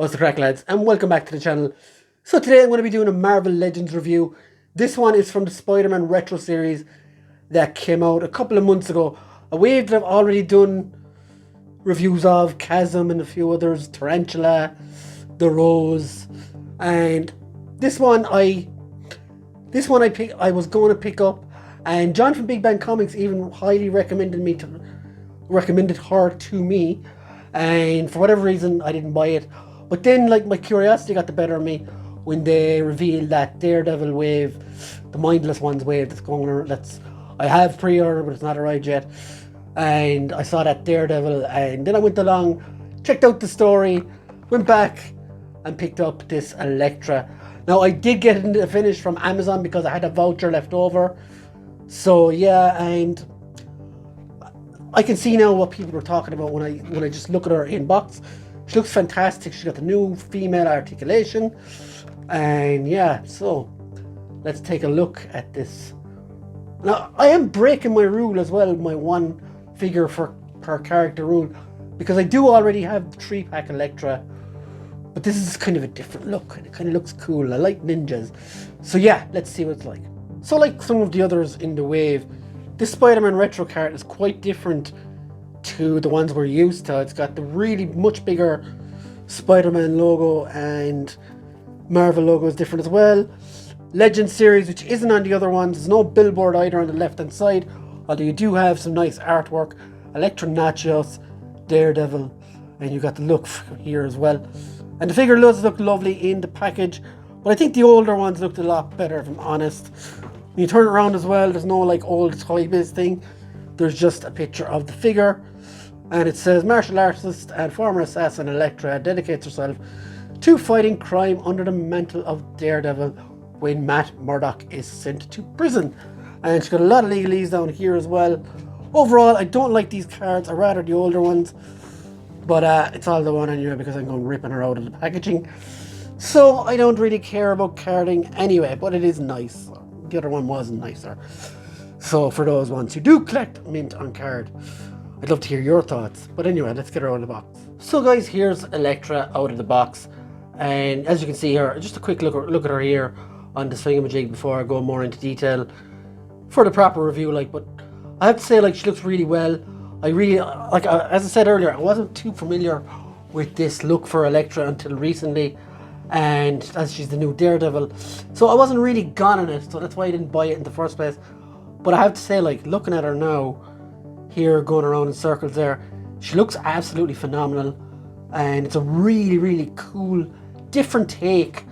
What's the crack, lads, and welcome back to the channel. So today I'm going to be doing a Marvel Legends review. This one is from the Spider-Man Retro series that came out a couple of months ago. A wave that I've already done reviews of, Chasm and a few others, Tarantula, The Rose, and this one I was going to pick up, and John from Big Bang Comics even highly recommended her to me, and for whatever reason I didn't buy it. But then, like, my curiosity got the better of me when they revealed that Daredevil wave, the Mindless Ones wave that's going on. I have pre-ordered, but it's not arrived yet. And I saw that Daredevil, and then I went along, checked out the story, went back and picked up this ELEKTRA. Now, I did get it finished from Amazon because I had a voucher left over. So yeah, and I can see now what people were talking about when I just look at her inbox. She looks fantastic. She got the new female articulation, and yeah, so let's take a look at this. Now, I am breaking my rule as well, my one figure per character rule, because I do already have the 3-pack ELEKTRA, but this is kind of a different look, and it kind of looks cool. I like ninjas, so yeah, let's see what it's like. So, like some of the others in the wave, this Spider-Man Retro card is quite different to the ones we're used to. It's got the really much bigger Spider-Man logo, and Marvel logo is different as well. Legend series, which isn't on the other ones. There's no billboard either on the left hand side, although you do have some nice artwork. Electra Nachos, Daredevil, and you got the look here as well. And the figure does look lovely in the package, but I think the older ones looked a lot better, if I'm honest. When you turn it around as well, there's no like old toy-based thing. There's just a picture of the figure, and it says martial artist and former assassin Electra dedicates herself to fighting crime under the mantle of Daredevil when Matt Murdock is sent to prison. And she's got a lot of legalese down here as well. Overall, I don't like these cards. I rather the older ones, but it's all the one anyway because I'm going ripping her out of the packaging. So I don't really care about carding anyway, but it is nice. The other one wasn't nicer. So for those ones who do collect mint on card, I'd love to hear your thoughts. But anyway, let's get her out of the box. So guys, here's ELEKTRA out of the box. And as you can see here, just a quick look at her here on this thingamajig before I go more into detail for the proper review. But I have to say, she looks really well. I really, as I said earlier, I wasn't too familiar with this look for ELEKTRA until recently. And as she's the new Daredevil, so I wasn't really gone on it. So that's why I didn't buy it in the first place. But I have to say, looking at her now, here going around in circles there, she looks absolutely phenomenal. And it's a really, really cool, different take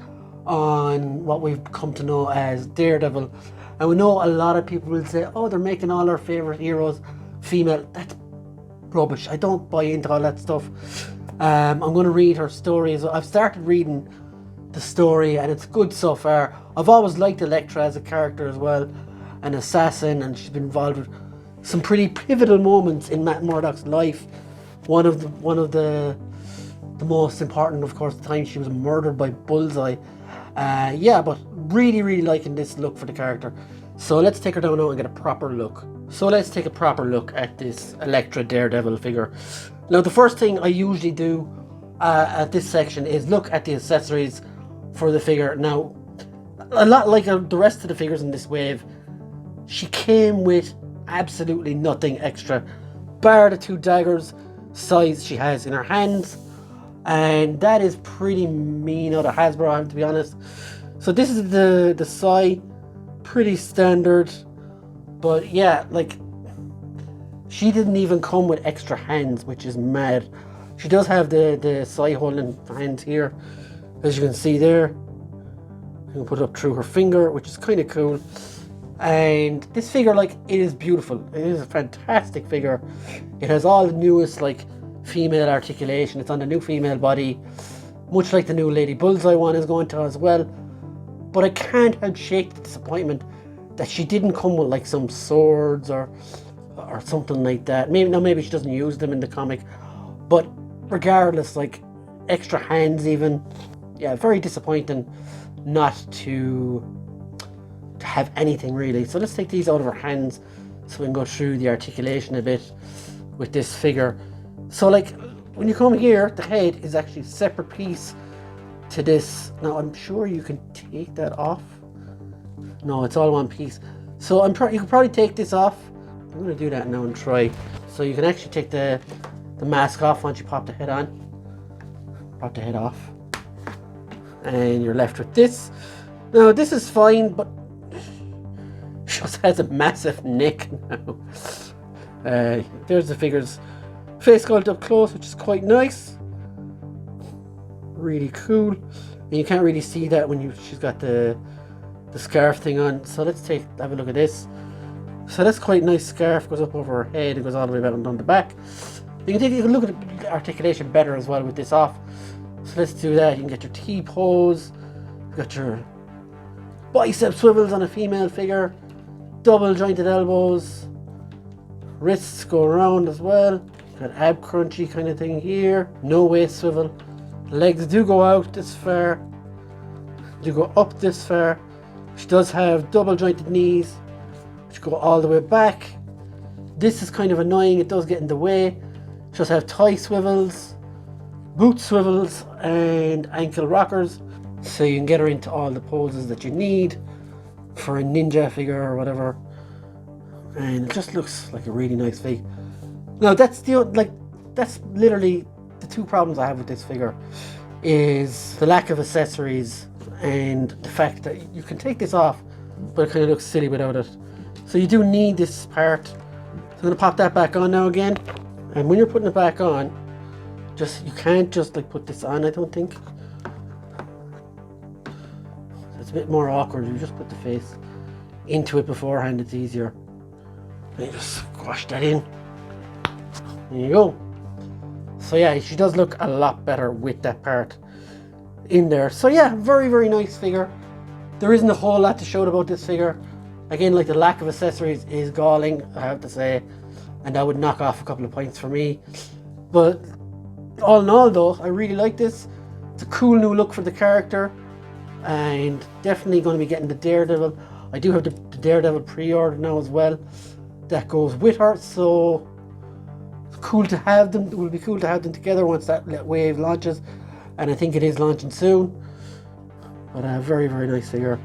on what we've come to know as Daredevil. And we know a lot of people will say, oh, they're making all our favourite heroes female. That's rubbish. I don't buy into all that stuff. I'm going to read her story. I've started reading the story, and it's good so far. I've always liked Electra as a character as well, an assassin, and she's been involved with some pretty pivotal moments in Matt Murdock's life. One of the most important, of course, the time she was murdered by Bullseye. Yeah, but really liking this look for the character. So let's take her down now and get a proper look. So let's take a proper look at this ELEKTRA Daredevil figure. Now, the first thing I usually do at this section is look at the accessories for the figure. Now, a lot like the rest of the figures in this wave, she came with absolutely nothing extra, bar the 2 daggers size she has in her hands, and that is pretty mean out of Hasbro, I have to be honest. So this is the size, pretty standard, but yeah, she didn't even come with extra hands, which is mad. She does have the side holding hands here, as you can see there. You can put it up through her finger, which is kind of cool. And this figure, it is beautiful. It is a fantastic figure. It has all the newest, female articulation. It's on the new female body, much like the new Lady Bullseye one is going to as well. But I can't help shake the disappointment that she didn't come with, some swords or something like that. Maybe she doesn't use them in the comic. But regardless, extra hands even. Yeah, very disappointing not to have anything really. So let's take these out of our hands so we can go through the articulation a bit with this figure. So when you come here, the head is actually a separate piece to this. Now I'm sure you can take that off. No, it's all one piece. So you can probably take this off. I'm gonna do that now and try. So you can actually take the mask off once you pop the head on. Pop the head off. And you're left with this. Now this is fine, but it just has a massive neck now. There's the figure's face sculpt up close, which is quite nice. Really cool. And you can't really see that when she's got the scarf thing on. So let's have a look at this. So that's quite nice scarf, goes up over her head and goes all the way back and down the back. You can look at the articulation better as well with this off. So let's do that. You can get your T-pose. You got your bicep swivels on a female figure. Double jointed elbows. Wrists go around as well. Got ab crunchy kind of thing here. No waist swivel. Legs do go out this far. Do go up this far. She does have double jointed knees, which go all the way back. This is kind of annoying. It does get in the way. She does have thigh swivels, boot swivels, and ankle rockers. So you can get her into all the poses that you need for a ninja figure or whatever. And it just looks like a really nice figure. Now that's literally the two problems I have with this figure, is the lack of accessories and the fact that you can take this off, but it kind of looks silly without it. So you do need this part. So I'm going to pop that back on now again. And when you're putting it back on, you can't just like put this on, I don't think. It's a bit more awkward. You just put the face into it beforehand, it's easier. And you just squash that in. There you go. So yeah, she does look a lot better with that part in there. So yeah, very, very nice figure. There isn't a whole lot to shout about this figure. Again, like the lack of accessories is galling, I have to say. And that would knock off a couple of points for me. But all in all though, I really like this. It's a cool new look for the character. And definitely going to be getting the Daredevil. I do have the Daredevil pre-ordered now as well. That goes with her, so it's cool to have them. It will be cool to have them together once that wave launches. And I think it is launching soon. But a very, very nice figure.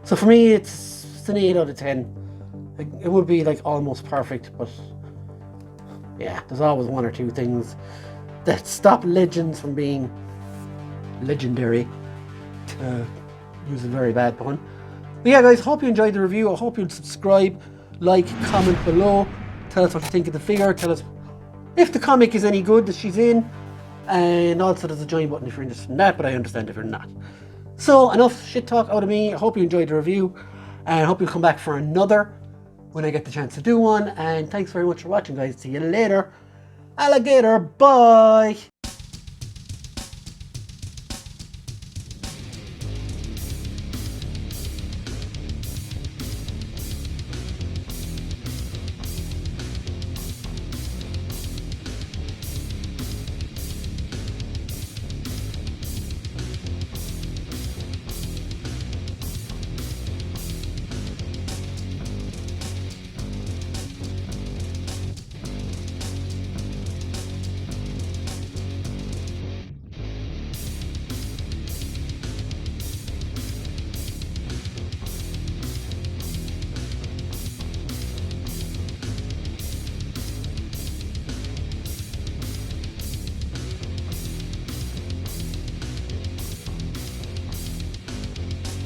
So for me, it's an 8 out of 10. It would be like almost perfect, but yeah, there's always one or two things that stop legends from being legendary, to use a very bad pun. But yeah guys, hope you enjoyed the review. I hope you'll subscribe, like, comment below, tell us what you think of the figure, tell us if the comic is any good that she's in, and also there's a join button if you're interested in that, but I understand if you're not. So enough shit talk out of me. I hope you enjoyed the review, and I hope you'll come back for another when I get the chance to do one. And thanks very much for watching guys. See you later, alligator. Bye.